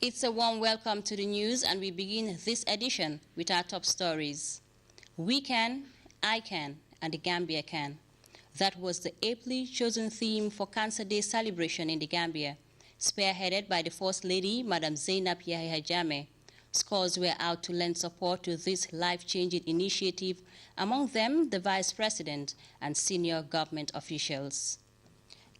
It's a warm welcome to the news, and we begin this edition with our top stories. We can, I can, and the Gambia can. That was the aptly chosen theme for Cancer Day celebration in the Gambia, spearheaded by the First Lady, Madam Zainab Yahya Jammeh. Scores were out to lend support to this life-changing initiative, among them the Vice President and senior government officials.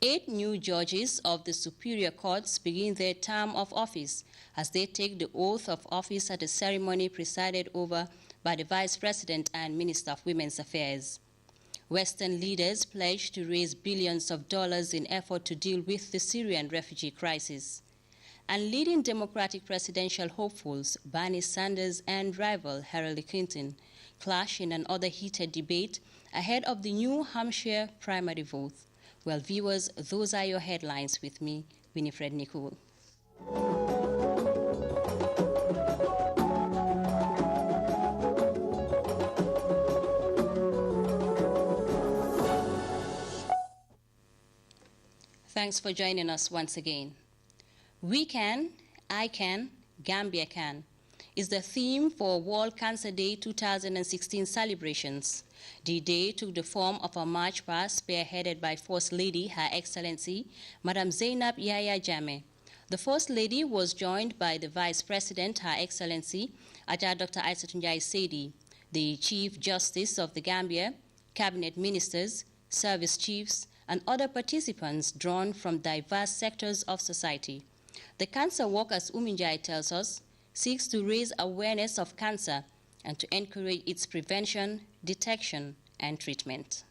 8 new judges of the Superior Courts begin their term of office as they take the oath of office at a ceremony presided over by the Vice President and Minister of Women's Affairs. Western leaders pledged to raise billions of dollars in effort to deal with the Syrian refugee crisis. And leading Democratic presidential hopefuls, Bernie Sanders and rival Hillary Clinton, clash in another heated debate ahead of the New Hampshire primary vote. Well, viewers, those are your headlines. With me, WINIFRED NICOL. Thanks for joining us once again. We can, I can, Gambia can is the theme for World Cancer Day 2016 celebrations. The day took the form of a march past spearheaded by First Lady, Her Excellency, Madam Zainab Yahya Jammeh. The First Lady was joined by the Vice President, Her Excellency, Ajah Dr. Aissatou Njie Seydi, the Chief Justice of the Gambia, Cabinet Ministers, Service Chiefs, and other participants drawn from diverse sectors of society. The cancer walk, as Njie tells us, seeks to raise awareness of cancer and to encourage its prevention, detection, and treatment.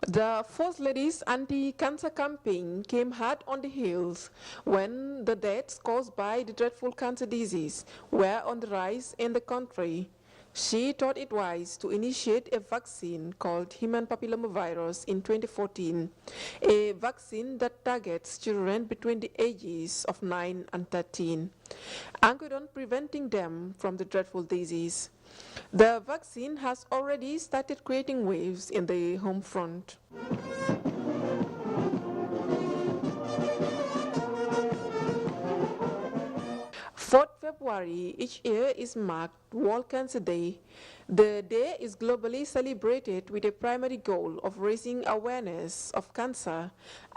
The First Lady's anti-cancer campaign came hard on the heels when the deaths caused by the dreadful cancer disease were on the rise in the country. She thought it wise to initiate a vaccine called human papillomavirus in 2014, a vaccine that targets children between the ages of 9 and 13, anchored on preventing them from the dreadful disease. The vaccine has already started creating waves in the home front. 4th February each year is marked World Cancer Day. The day is globally celebrated with a primary goal of raising awareness of cancer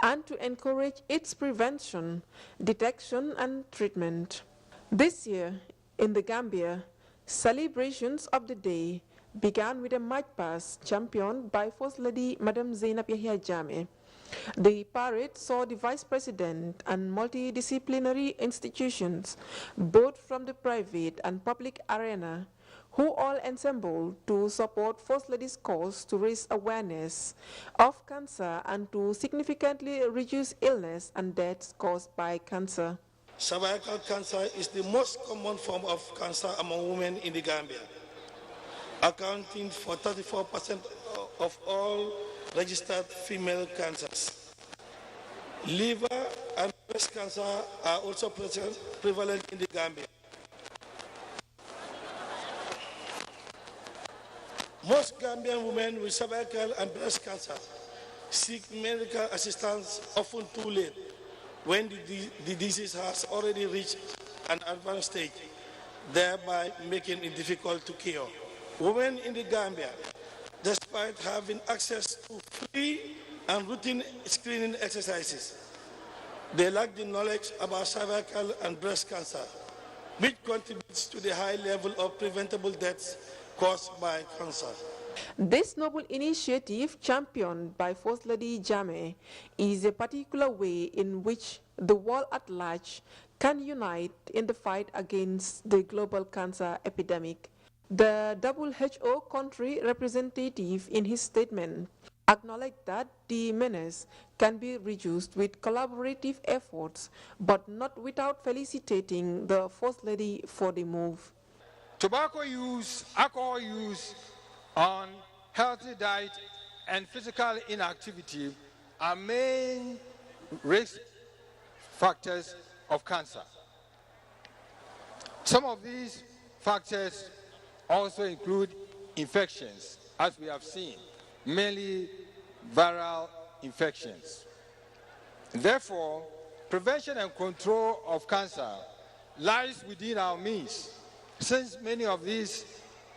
and to encourage its prevention, detection, and treatment. This year, in the Gambia, celebrations of the day began with a march past championed by First Lady Madam Zainab Yahya Jammeh. The parade saw the Vice President and multidisciplinary institutions, both from the private and public arena, who all assembled to support First Lady's cause to raise awareness of cancer and to significantly reduce illness and deaths caused by cancer. Cervical cancer is the most common form of cancer among women in the Gambia, accounting for 34% of all registered female cancers. Liver and breast cancer are also prevalent in the Gambia. Most Gambian women with cervical and breast cancer seek medical assistance often too late when the disease has already reached an advanced stage, thereby making it difficult to cure. Women in the Gambia, despite having access to free and routine screening exercises, they lack the knowledge about cervical and breast cancer, which contributes to the high level of preventable deaths caused by cancer. This noble initiative, championed by First Lady Jammeh, is a particular way in which the world at large can unite in the fight against the global cancer epidemic. The WHO country representative in his statement acknowledged that the menace can be reduced with collaborative efforts, but not without felicitating the First Lady for the move. Tobacco use, alcohol use, unhealthy diet, and physical inactivity are main risk factors of cancer. Some of these factors also include infections, as we have seen, mainly viral infections. Therefore, prevention and control of cancer lies within our means, since many of these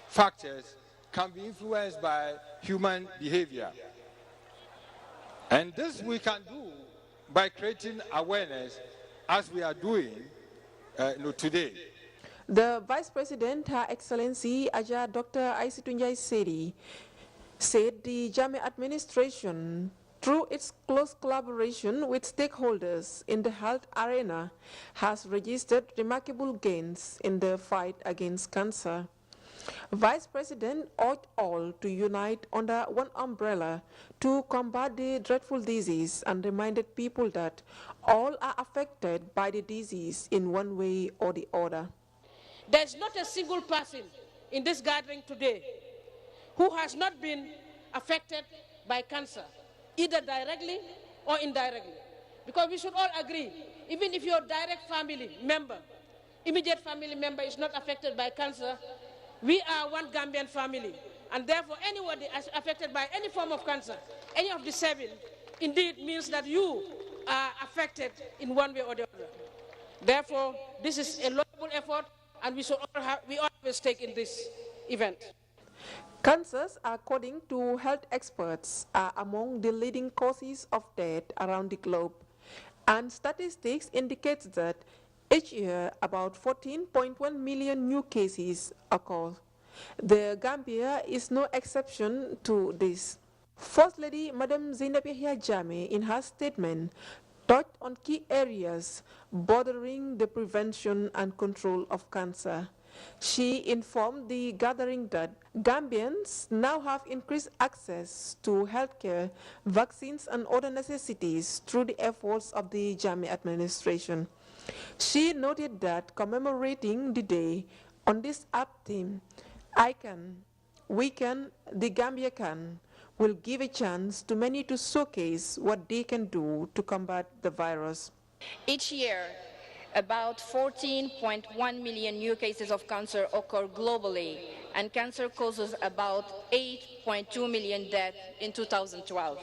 factors can be influenced by human behavior. And this we can do by creating awareness, as we are doing today. The Vice President, Her Excellency Aja Dr. Aisitunjai Sedi, said the Jammeh administration, through its close collaboration with stakeholders in the health arena, has registered remarkable gains in the fight against cancer. Vice President urged all to unite under one umbrella to combat the dreadful disease and reminded people that all are affected by the disease in one way or the other. There's not a single person in this gathering today who has not been affected by cancer, either directly or indirectly. Because we should all agree, even if your direct family member, immediate family member is not affected by cancer, we are one Gambian family. And therefore, anybody affected by any form of cancer, any of the 7, indeed means that you are affected in one way or the other. Therefore, this is a laudable effort, and we all have a stake in this event. Cancers, according to health experts, are among the leading causes of death around the globe, and statistics indicate that each year about 14.1 million new cases occur. The Gambia is no exception to this. First Lady Madam Zainab Yahya Jammeh, in her statement, touched on key areas bordering the prevention and control of cancer. She informed the gathering that Gambians now have increased access to healthcare, vaccines, and other necessities through the efforts of the Jammeh administration. She noted that commemorating the day on this apt theme, I can, we can, the Gambia can, will give a chance to many to showcase what they can do to combat the virus. Each year, about 14.1 million new cases of cancer occur globally, and cancer causes about 8.2 million deaths in 2012.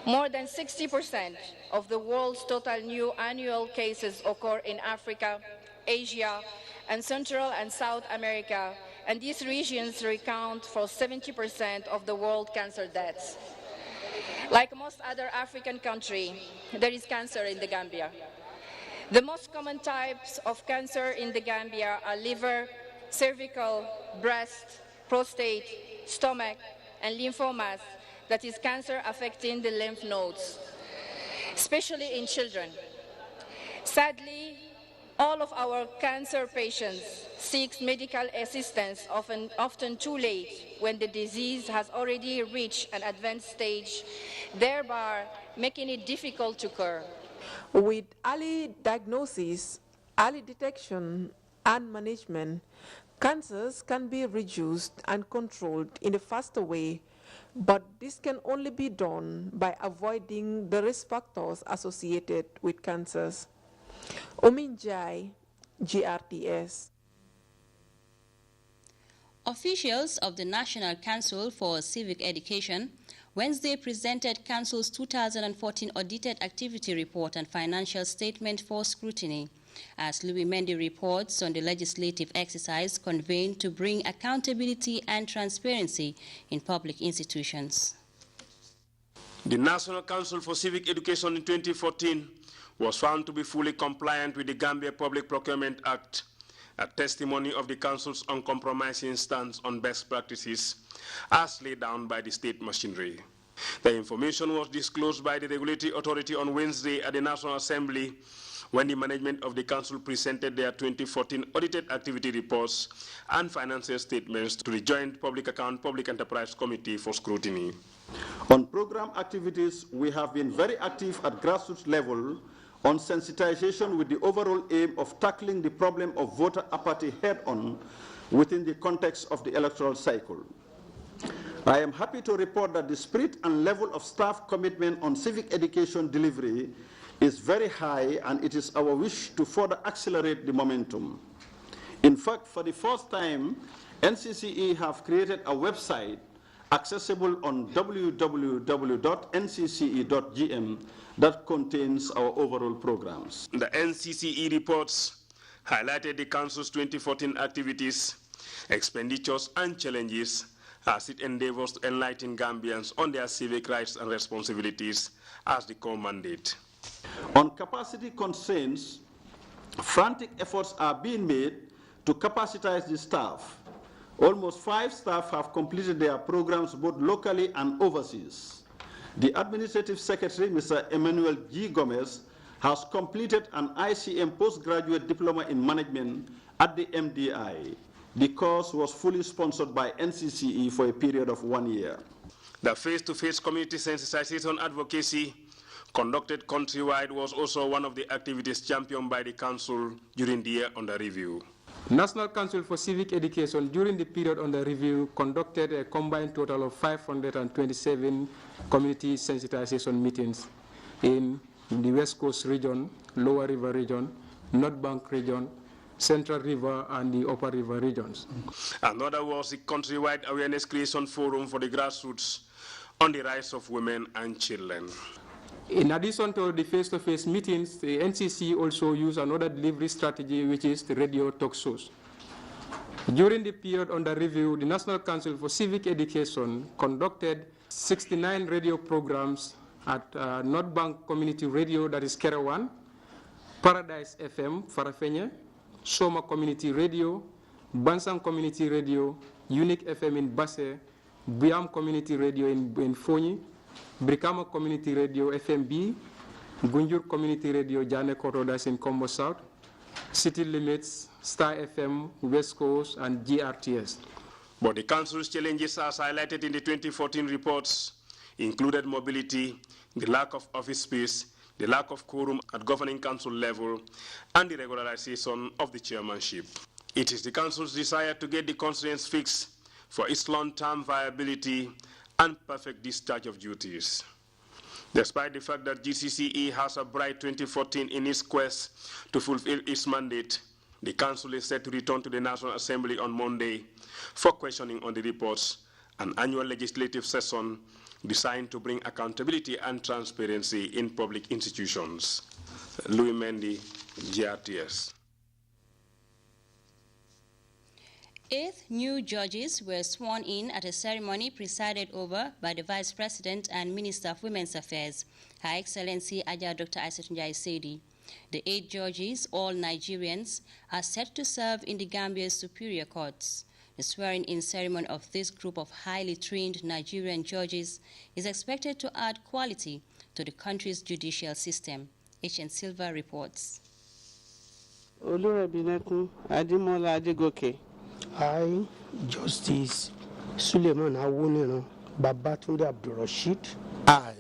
More than 60% of the world's total new annual cases occur in Africa, Asia, and Central and South America, and these regions account for 70% of the world cancer deaths. Like most other African countries, there is cancer in the Gambia. The most common types of cancer in the Gambia are liver, cervical, breast, prostate, stomach, and lymphomas, that is cancer affecting the lymph nodes, especially in children. Sadly, all of our cancer patients seek medical assistance often too late when the disease has already reached an advanced stage, thereby making it difficult to cure. With early diagnosis, early detection, and management, cancers can be reduced and controlled in a faster way, but this can only be done by avoiding the risk factors associated with cancers. Ominjai, GRTS. Officials of the National Council for Civic Education Wednesday presented Council's 2014 Audited Activity Report and Financial Statement for scrutiny, as Louis Mendy reports on the legislative exercise convened to bring accountability and transparency in public institutions. The National Council for Civic Education in 2014 was found to be fully compliant with the Gambia Public Procurement Act, a testimony of the Council's uncompromising stance on best practices as laid down by the state machinery. The information was disclosed by the Regulatory Authority on Wednesday at the National Assembly when the management of the Council presented their 2014 Audited Activity Reports and Financial Statements to the Joint Public Account Public Enterprise Committee for scrutiny. On program activities, we have been very active at grassroots level on sensitization with the overall aim of tackling the problem of voter apathy head-on within the context of the electoral cycle. I am happy to report that the spirit and level of staff commitment on civic education delivery is very high, and it is our wish to further accelerate the momentum. In fact, for the first time, NCCE have created a website accessible on www.ncce.gm that contains our overall programs. The NCCE reports highlighted the Council's 2014 activities, expenditures, and challenges as it endeavors to enlighten Gambians on their civic rights and responsibilities as the core mandate. On capacity constraints, frantic efforts are being made to capacitize the staff. Almost 5 staff have completed their programs both locally and overseas. The Administrative Secretary, Mr. Emmanuel G. Gomez, has completed an ICM postgraduate diploma in management at the MDI. The course was fully sponsored by NCCE for a period of 1 year. The face-to-face community sensitization advocacy conducted countrywide was also one of the activities championed by the Council during the year under review. National Council for Civic Education during the period under review conducted a combined total of 527 community sensitization meetings in the West Coast region, Lower River region, North Bank region, Central River and the Upper River regions. Another was the countrywide awareness creation forum for the grassroots on the rights of women and children. In addition to the face-to-face meetings, the NCC also used another delivery strategy, which is the radio talk shows. During the period under review, the National Council for Civic Education conducted 69 radio programs at North Bank Community Radio, that is Kerawan, Paradise FM, Farafenye, Soma Community Radio, Bansang Community Radio, Unique FM in Basse, Biam Community Radio in Fonyi, Brikama Community Radio FMB, Gunjur Community Radio Jane Korodas in Combo South, City Limits, Star FM, West Coast, and GRTS. But the Council's challenges, as highlighted in the 2014 reports, included mobility, the lack of office space, the lack of quorum at governing council level, and the regularization of the chairmanship. It is the Council's desire to get the constraints fixed for its long-term viability and perfect discharge of duties. Despite the fact that GCCE has a bright 2014 in its quest to fulfill its mandate, the Council is set to return to the National Assembly on Monday for questioning on the reports, an annual legislative session designed to bring accountability and transparency in public institutions. Louis Mendy, GRTS. 8 new judges were sworn in at a ceremony presided over by the Vice President and Minister of Women's Affairs, Her Excellency Aja Dr. Aisatunjai Sedi. The 8 judges, all Nigerians, are set to serve in the Gambia's superior courts. The swearing-in ceremony of this group of highly trained Nigerian judges is expected to add quality to the country's judicial system. H.N. Silva reports. I, Justice Suleiman Awunino Babatunde Abdurrashid. I,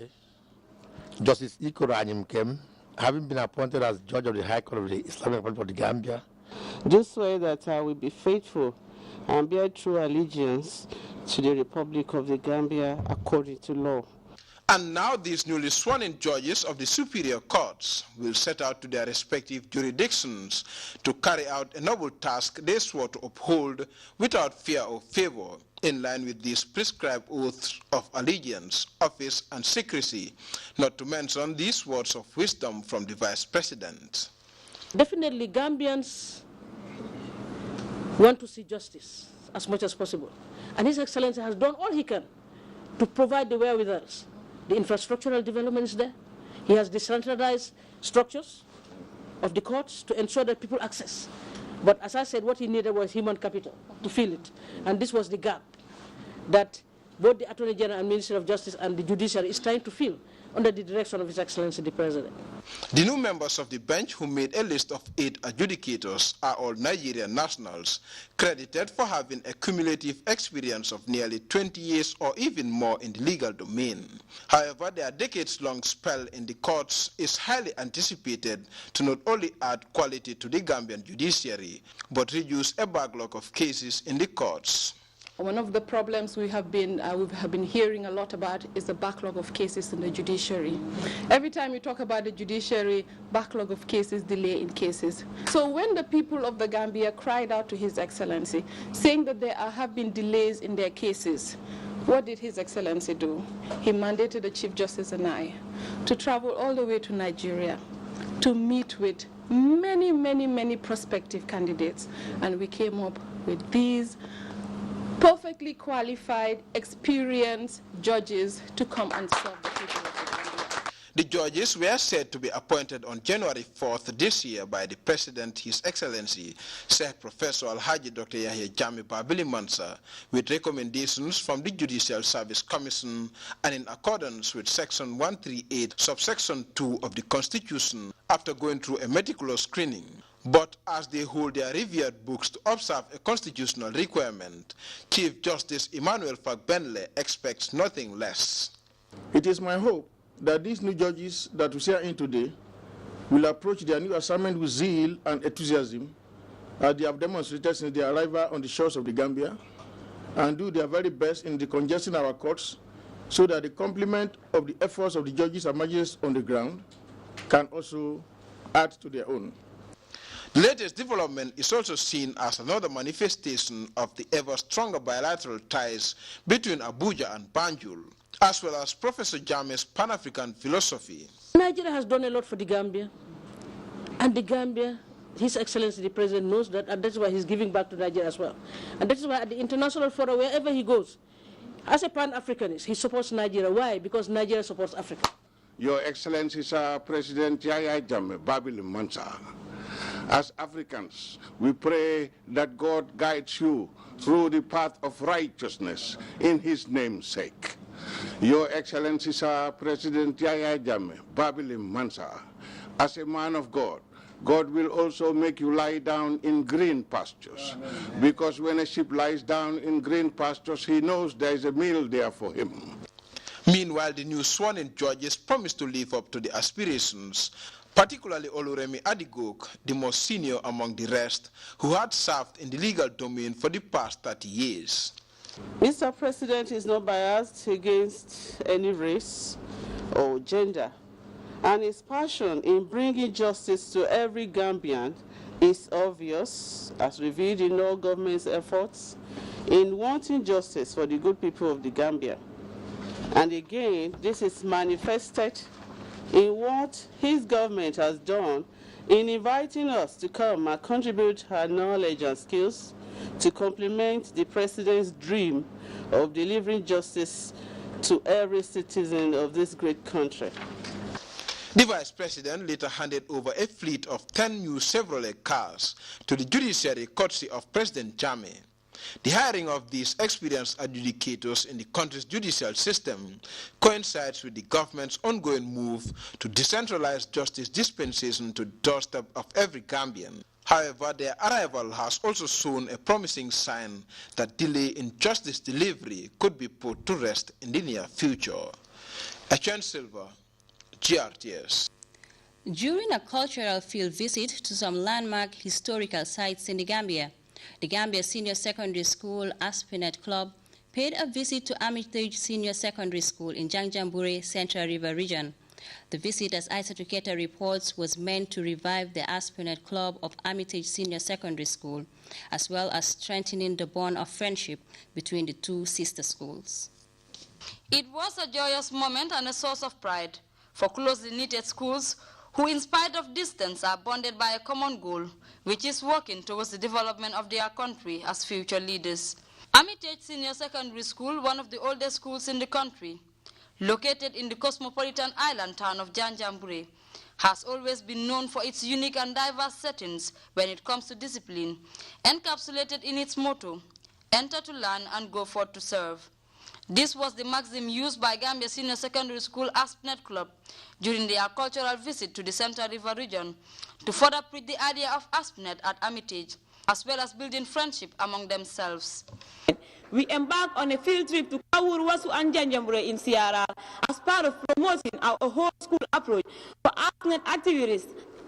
Justice NICOL Kem, having been appointed as Judge of the High Court of the Islamic Republic of the Gambia, do swear that I will be faithful and bear true allegiance to the Republic of the Gambia according to law. And now these newly sworn-in judges of the superior courts will set out to their respective jurisdictions to carry out a noble task they swore to uphold without fear or favor, in line with these prescribed oaths of allegiance, office, and secrecy, not to mention these words of wisdom from the Vice President. Definitely Gambians want to see justice as much as possible. And His Excellency has done all he can to provide the wherewithal. The infrastructural development is there. He has decentralized structures of the courts to ensure that people access. But as I said, what he needed was human capital to fill it. And this was the gap that both the Attorney General and Ministry of Justice and the Judiciary is trying to fill under the direction of His Excellency the President. The new members of the bench, who made a list of 8 adjudicators, are all Nigerian nationals, credited for having a cumulative experience of nearly 20 years or even more in the legal domain. However, their decades-long spell in the courts is highly anticipated to not only add quality to the Gambian judiciary, but reduce a backlog of cases in the courts. One of the problems we have been hearing a lot about is the backlog of cases in the judiciary. Every time you talk about the judiciary, backlog of cases, delay in cases. So when the people of the Gambia cried out to His Excellency, saying that there have been delays in their cases, what did His Excellency do? He mandated the Chief Justice and I to travel all the way to Nigeria to meet with many prospective candidates, and we came up with these perfectly qualified, experienced judges to come and serve the people of the Gambia. The judges were said to be appointed on January 4th this year by the President, His Excellency, Sheikh Professor Alhaji Dr. Yahya Jammeh Babili Mansa, with recommendations from the Judicial Service Commission and in accordance with Section 138, subsection 2 of the Constitution, after going through a meticulous screening. But as they hold their revered books to observe a constitutional requirement, Chief Justice Emmanuel Fagbenle expects nothing less. It is my hope that these new judges that we swear in today will approach their new assignment with zeal and enthusiasm, as they have demonstrated since their arrival on the shores of the Gambia, and do their very best in decongesting our courts so that the complement of the efforts of the judges and magistrates on the ground can also add to their own. The latest development is also seen as another manifestation of the ever stronger bilateral ties between Abuja and Banjul, as well as Professor Jammeh's Pan-African philosophy. Nigeria has done a lot for the Gambia, and the Gambia, His Excellency the President knows that, and that's why he's giving back to Nigeria as well. And that's why at the international forum, wherever he goes, as a Pan-Africanist, he supports Nigeria. Why? Because Nigeria supports Africa. Your Excellency, Sir President Yahya Jammeh Babili Mansa, as Africans, we pray that God guides you through the path of righteousness in His name's sake. Your Excellency, Sir President Yahya Jammeh Babili Mansa, as a man of God, God will also make you lie down in green pastures. Amen. Because when a sheep lies down in green pastures, he knows there is a meal there for him. Meanwhile, the new sworn-in judges promised to live up to the aspirations, particularly Oluremi Adigok, the most senior among the rest, who had served in the legal domain for the past 30 years. Mr. President is not biased against any race or gender, and his passion in bringing justice to every Gambian is obvious, as revealed in all government's efforts in wanting justice for the good people of the Gambia. And again, this is manifested in what his government has done in inviting us to come and contribute our knowledge and skills to complement the President's dream of delivering justice to every citizen of this great country. The Vice President later handed over a fleet of 10 new Chevrolet cars to the judiciary courtesy of President Jammeh. The hiring of these experienced adjudicators in the country's judicial system coincides with the government's ongoing move to decentralize justice dispensation to the doorstep of every Gambian. However, their arrival has also shown a promising sign that delay in justice delivery could be put to rest in the near future. Etienne Silva, GRTS. During a cultural field visit to some landmark historical sites in the Gambia Senior Secondary School Aspinet Club paid a visit to Armitage Senior Secondary School in Janjanbureh, Central River Region. The visit, as Aissatou Keita reports, was meant to revive the Aspinet Club of Armitage Senior Secondary School, as well as strengthening the bond of friendship between the two sister schools. It was a joyous moment and a source of pride for closely knitted schools who, in spite of distance, are bonded by a common goal, which is working towards the development of their country as future leaders. Armitage Senior Secondary School, one of the oldest schools in the country, located in the cosmopolitan island town of Janjanbureh, has always been known for its unique and diverse settings when it comes to discipline, encapsulated in its motto, enter to learn and go forth to serve. This was the maxim used by Gambia Senior Secondary School Aspinet Club during their cultural visit to the Central River region to further preach the idea of Aspinet at Armitage, as well as building friendship among themselves. We embarked on a field trip to Kawurwasu and Janjanbureh in CRR as part of promoting our whole school approach for Aspinet activities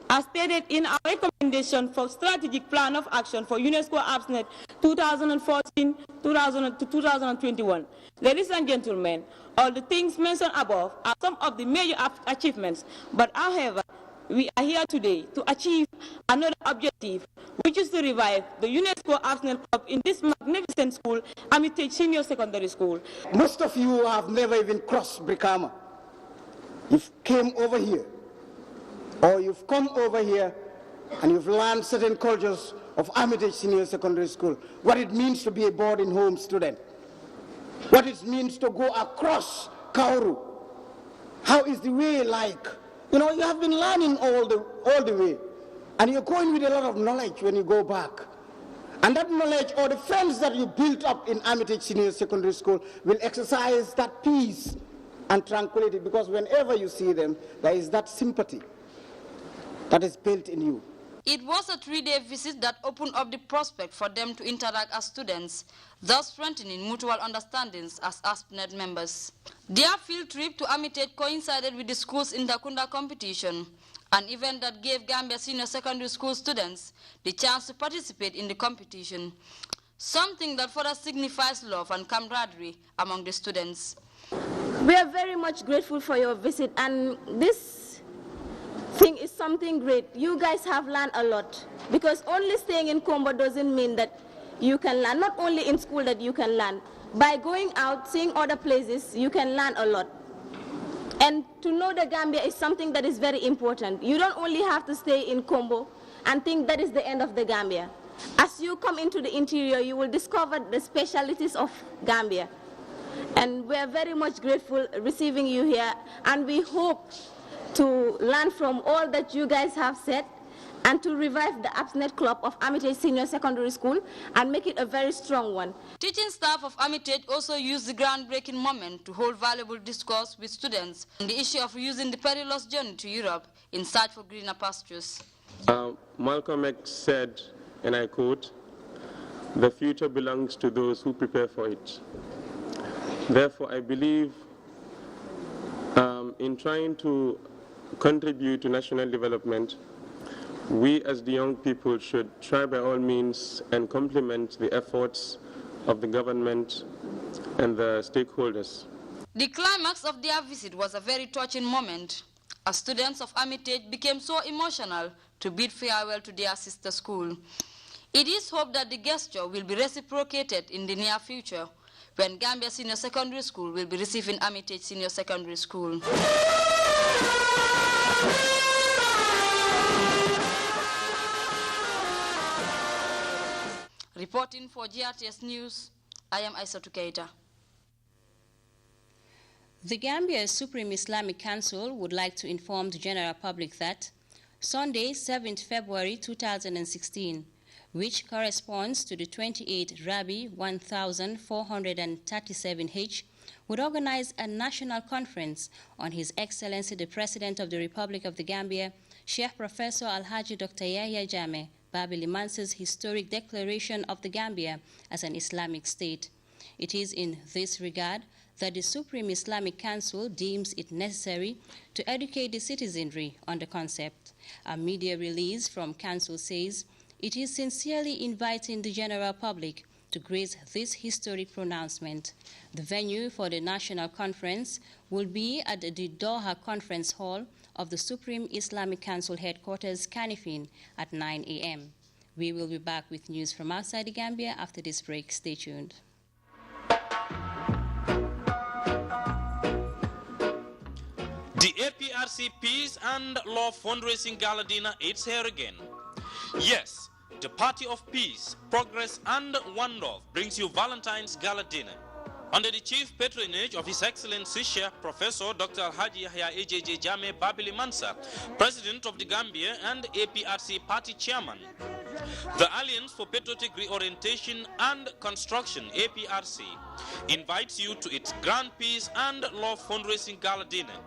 as stated in our recommendation for strategic plan of action for UNESCO APSNet 2014 to 2021. Ladies and gentlemen, all the things mentioned above are some of the major achievements, but however, we are here today to achieve another objective, which is to revive the UNESCO APSNet Club in this magnificent school, Armitage Senior Secondary School. Most of you have never even crossed Brikama. You've came over here, or you've come over here and you've learned certain cultures of Armitage Senior Secondary School, what it means to be a boarding home student, what it means to go across Kauru. How is the way like? You know, you have been learning all the way, and you're going with a lot of knowledge when you go back. And that knowledge or the friends that you built up in Armitage Senior Secondary School will exercise that peace and tranquility, because whenever you see them, there is that sympathy that is built in you. It was a 3-day visit that opened up the prospect for them to interact as students, thus strengthening mutual understandings as ASPNet members. Their field trip to Armitage coincided with the school's Indakunda competition, an event that gave Gambia Senior Secondary School students the chance to participate in the competition, something that further signifies love and camaraderie among the students. We are very much grateful for your visit, and this thing is something great. You guys have learned a lot, because only staying in Kombo doesn't mean that you can learn. Not only in school that you can learn. By going out, seeing other places, you can learn a lot. And to know the Gambia is something that is very important. You don't only have to stay in Kombo and think that is the end of the Gambia. As you come into the interior, you will discover the specialities of Gambia. And we are very much grateful receiving you here, and we hope to learn from all that you guys have said and to revive the APSNet Club of Armitage Senior Secondary School and make it a very strong one. Teaching staff of Armitage also used the groundbreaking moment to hold valuable discourse with students on the issue of using the perilous journey to Europe in search for greener pastures. Malcolm X said, and I quote, "The future belongs to those who prepare for it." Therefore, I believe in trying to contribute to national development, we as the young people should try by all means and complement the efforts of the government and the stakeholders. The climax of their visit was a very touching moment, as students of Armitage became so emotional to bid farewell to their sister school. It is hoped that the gesture will be reciprocated in the near future, when Gambia Senior Secondary School will be receiving Armitage Senior Secondary School. Reporting for Grts News, I am Aissatou Keita. The Gambia Supreme Islamic Council would like to inform the general public that Sunday, 7th February 2016, which corresponds to the 28th Rabi 1437H, would organize a national conference on His Excellency the President of the Republic of the Gambia, Sheikh Professor Alhaji Dr. Yahya Jammeh Babili Mansa's historic declaration of the Gambia as an Islamic state. It is in this regard that the Supreme Islamic Council deems it necessary to educate the citizenry on the concept. A media release from Council says it is sincerely inviting the general public to grace this historic pronouncement. The venue for the national conference will be at the Doha Conference Hall of the Supreme Islamic Council headquarters, Kanifing, at 9 a.m. We will be back with news from outside the Gambia after this break. Stay tuned. The APRC Peace and Law Fundraising Gala Dinner, it's here again. Yes, the Party of Peace, Progress and One Love brings you Valentine's Gala Dinner. Under the chief patronage of His Excellency Sheikh Professor Dr. Alhaji Yahya AJJ Jammeh Babili Mansa, President of the Gambia and APRC Party Chairman. The Alliance for Patriotic Reorientation and Construction, APRC, invites you to its Grand Peace and Love Fundraising Gala Dinner,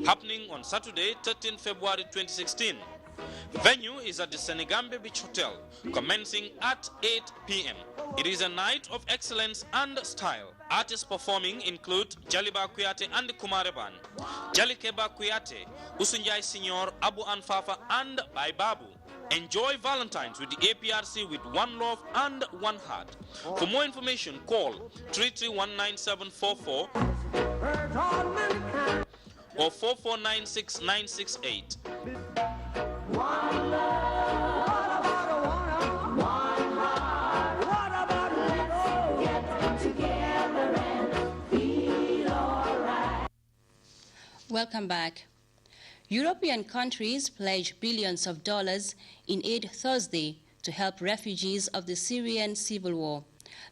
happening on Saturday, 13 February 2016. Venue is at the Senegambia Beach Hotel, commencing at 8 p.m. It is a night of excellence and style. Artists performing include Jaliba Kuyate and Kumareban, Jalikeba Kuyate, Usunjai Senior, Abu Anfafa, and Baibabu. Enjoy Valentine's with the APRC with one love and one heart. For more information, call 3319744 or 4496968. Welcome back. European countries pledged billions of dollars in aid Thursday to help refugees of the Syrian civil war.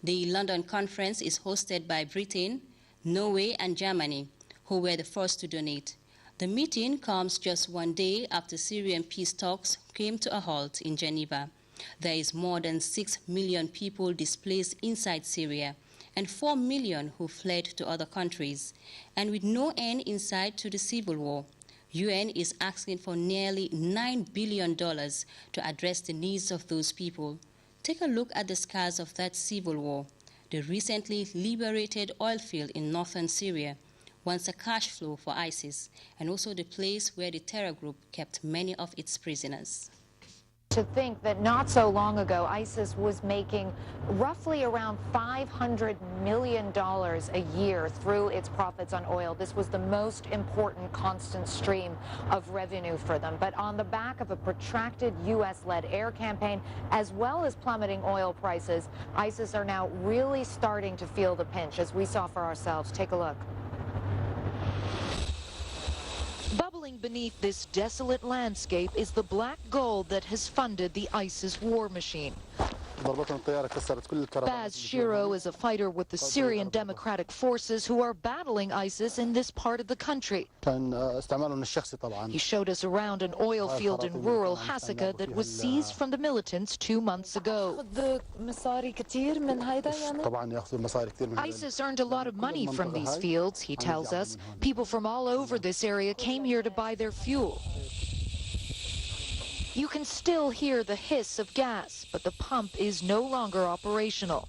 The London conference is hosted by Britain, Norway, and Germany, who were the first to donate. The meeting comes just one day after Syrian peace talks came to a halt in Geneva. There is more than 6 million people displaced inside Syria and 4 million who fled to other countries. And with no end in sight to the civil war, UN is asking for nearly $9 billion to address the needs of those people. Take a look at the scars of that civil war. The recently liberated oil field in northern Syria, once a cash flow for ISIS, and also the place where the terror group kept many of its prisoners. To think that not so long ago, ISIS was making roughly around $500 million a year through its profits on oil. This was the most important constant stream of revenue for them. But on the back of a protracted U.S.-led air campaign, as well as plummeting oil prices, ISIS are now really starting to feel the pinch, as we saw for ourselves. Take a look. Bubbling beneath this desolate landscape is the black gold that has funded the ISIS war machine. Baz Shiro is a fighter with the Syrian Democratic Forces who are battling ISIS in this part of the country. He showed us around an oil field in rural Hasaka that was seized from the militants 2 months ago. ISIS earned a lot of money from these fields, he tells us. People from all over this area came here to buy their fuel. You can still hear the hiss of gas, but the pump is no longer operational.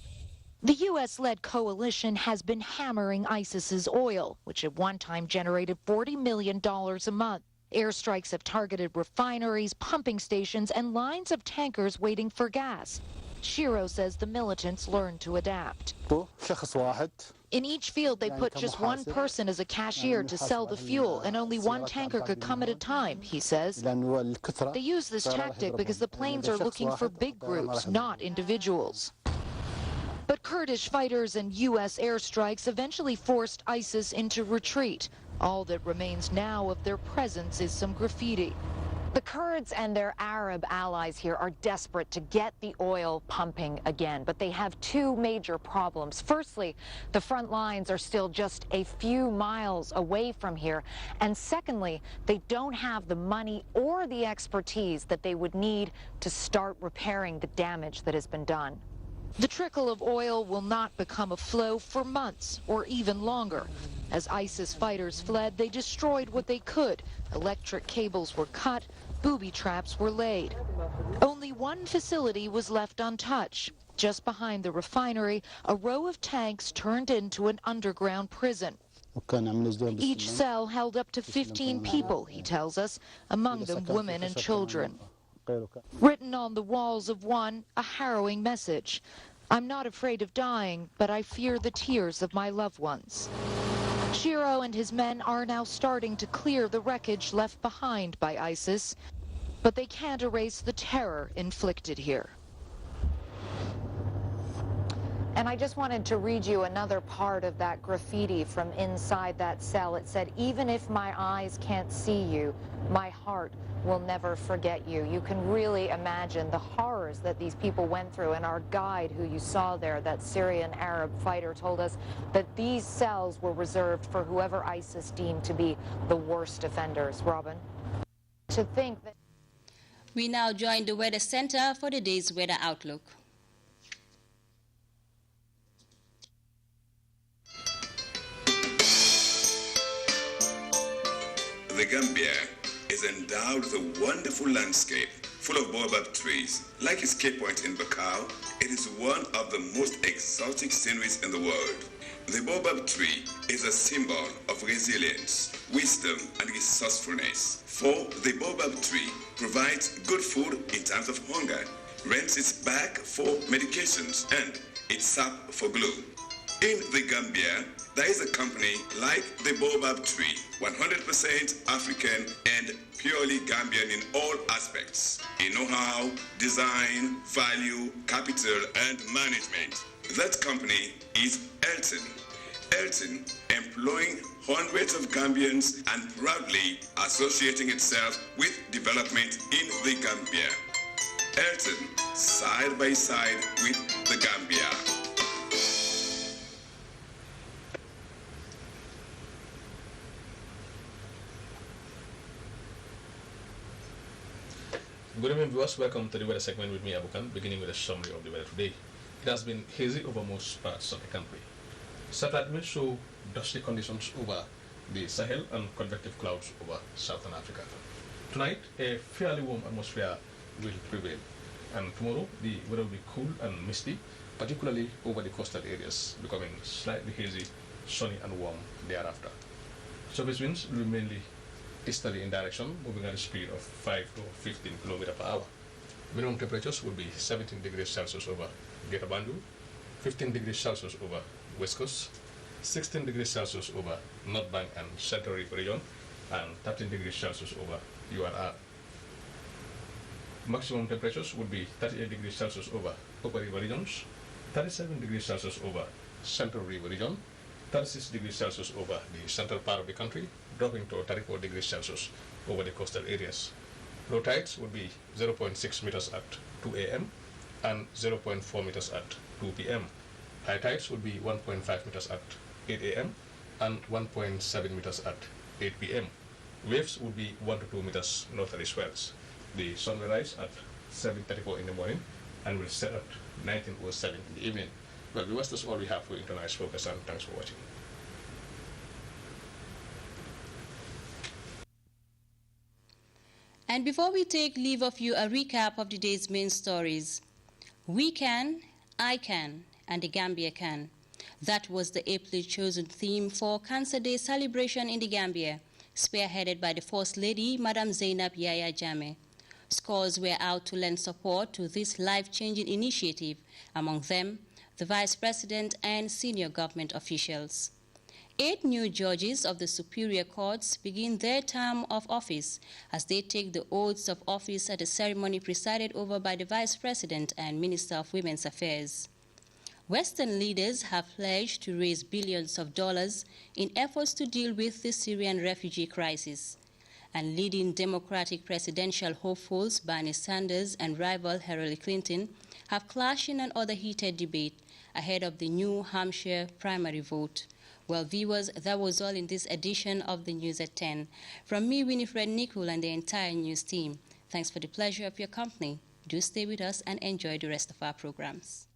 The U.S.-led coalition has been hammering ISIS's oil, which at one time generated $40 million a month. Airstrikes have targeted refineries, pumping stations, and lines of tankers waiting for gas. Shiro says the militants learned to adapt. In each field, they put just one person as a cashier to sell the fuel, and only one tanker could come at a time, he says. They use this tactic because the planes are looking for big groups, not individuals. But Kurdish fighters and U.S. airstrikes eventually forced ISIS into retreat. All that remains now of their presence is some graffiti. The Kurds and their Arab allies here are desperate to get the oil pumping again, but they have two major problems. Firstly, the front lines are still just a few miles away from here. And secondly, they don't have the money or the expertise that they would need to start repairing the damage that has been done. The trickle of oil will not become a flow for months or even longer. As ISIS fighters fled, they destroyed what they could. Electric cables were cut, booby traps were laid. Only one facility was left untouched. Just behind the refinery, a row of tanks turned into an underground prison. Each cell held up to 15 people, he tells us, among them women and children. Written on the walls of one, a harrowing message. I'm not afraid of dying, but I fear the tears of my loved ones. Shiro and his men are now starting to clear the wreckage left behind by ISIS, but they can't erase the terror inflicted here. And I just wanted to read you another part of that graffiti from inside that cell. It said, "Even if my eyes can't see you, my heart will never forget you." You can really imagine the horrors that these people went through. And our guide who you saw there, that Syrian Arab fighter, told us that these cells were reserved for whoever ISIS deemed to be the worst offenders. Robin? To think that... We now join the Weather Center for the day's weather outlook. The Gambia is endowed with a wonderful landscape full of baobab trees. Like its Cape Point in Bakau, it is one of the most exotic sceneries in the world. The baobab tree is a symbol of resilience, wisdom, and resourcefulness. For the baobab tree provides good food in times of hunger, rents its bark for medications, and its sap for glue. In the Gambia, there is a company like the baobab tree, 100% African and purely Gambian in all aspects, in know-how, design, value, capital, and management. That company is Elton. Elton, employing hundreds of Gambians and proudly associating itself with development in the Gambia. Elton, side by side with the Gambia. Good evening, viewers. Welcome to the weather segment with me, Abukan, beginning with a summary of the weather today. It has been hazy over most parts of the country. Satellite will show dusty conditions over the Sahel and convective clouds over southern Africa. Tonight, a fairly warm atmosphere will prevail, and tomorrow the weather will be cool and misty, particularly over the coastal areas, becoming slightly hazy, sunny and warm thereafter. Surface winds will be mainly easterly in direction, moving at a speed of 5 to 15 km per hour. Minimum temperatures will be 17 degrees Celsius over Greater Banjul, 15 degrees Celsius over West Coast, 16 degrees Celsius over North Bank and Central River region, and 13 degrees Celsius over URR. Maximum temperatures will be 38 degrees Celsius over Upper River regions, 37 degrees Celsius over Central River region, 36 degrees Celsius over the central part of the country, dropping to 34 degrees Celsius over the coastal areas. Low tides would be 0.6 meters at 2 a.m. and 0.4 meters at 2 p.m. High tides would be 1.5 meters at 8 a.m. and 1.7 meters at 8 p.m. Waves would be 1 to 2 meters northerly swells. The sun will rise at 7:34 in the morning and will set at 19:07 in the evening. Well, viewers, that's all we have for you tonight's focus, and thanks for watching. And before we take leave of you, a recap of the day's main stories. We can, I can, and the Gambia can. That was the aptly chosen theme for Cancer Day celebration in the Gambia, spearheaded by the First Lady, Madam Zainab Yaya Jammeh. Scores were out to lend support to this life-changing initiative, among them the Vice President and senior government officials. 8 new judges of the Superior Courts begin their term of office as they take the oaths of office at a ceremony presided over by the Vice President and Minister of Women's Affairs. Western leaders have pledged to raise billions of dollars in efforts to deal with the Syrian refugee crisis. And leading Democratic presidential hopefuls Bernie Sanders and rival Hillary Clinton have clashed in another heated debate ahead of the New Hampshire primary vote. Well, viewers, that was all in this edition of the News at 10. From me, WINIFRED, NICOL, and the entire news team, thanks for the pleasure of your company. Do stay with us and enjoy the rest of our programs.